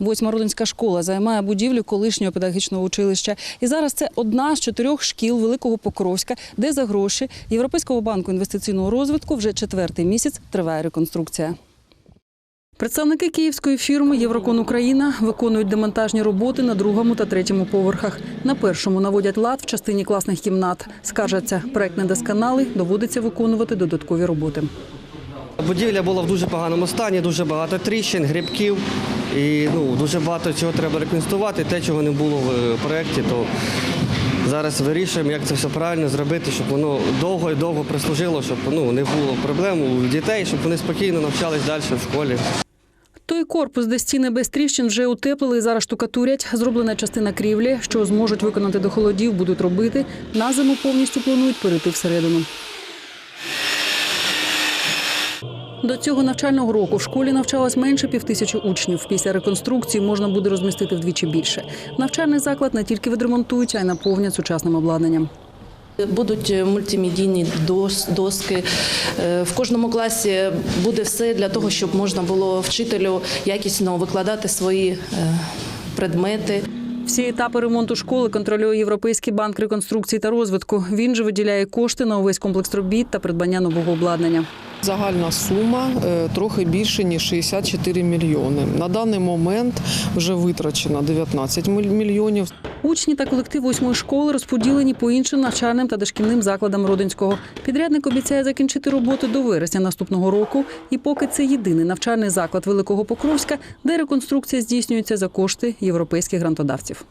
8-ма Родинська школа займає будівлю колишнього педагогічного училища. І зараз це одна з 4 шкіл Великого Покровська, де за гроші Європейського банку інвестиційного розвитку вже 4-й місяць триває реконструкція. Представники київської фірми «Єврокон Україна» виконують демонтажні роботи на 2-му та 3-му поверхах. На 1-му наводять лад в частині класних кімнат. Скаржаться, проект недосконалий, доводиться виконувати додаткові роботи. Будівля була в дуже поганому стані, дуже багато тріщин, грибків. І дуже багато чого треба реконструювати. Те, чого не було в проєкті, то зараз вирішуємо, як це все правильно зробити, щоб воно довго і довго прослужило, щоб не було проблем у дітей, щоб вони спокійно навчались далі в школі. Той корпус, де стіни без тріщин, вже утеплили і зараз штукатурять. Зроблена частина крівлі, що зможуть виконати до холодів, будуть робити. На зиму повністю планують перейти всередину. До цього навчального року в школі навчалось менше 5000 учнів. Після реконструкції можна буде розмістити вдвічі більше. Навчальний заклад не тільки відремонтують, а й наповнять сучасним обладнанням. Будуть мультимедійні доски. В кожному класі буде все для того, щоб можна було вчителю якісно викладати свої предмети. Всі етапи ремонту школи контролює Європейський банк реконструкції та розвитку. Він же виділяє кошти на увесь комплекс робіт та придбання нового обладнання. Загальна сума трохи більше, ніж 64 мільйони. На даний момент вже витрачено 19 мільйонів. Учні та колектив 8-ї школи розподілені по іншим навчальним та дошкільним закладам Родинського. Підрядник обіцяє закінчити роботи до вересня наступного року. І поки це єдиний навчальний заклад Великого Покровська, де реконструкція здійснюється за кошти європейських грантодавців.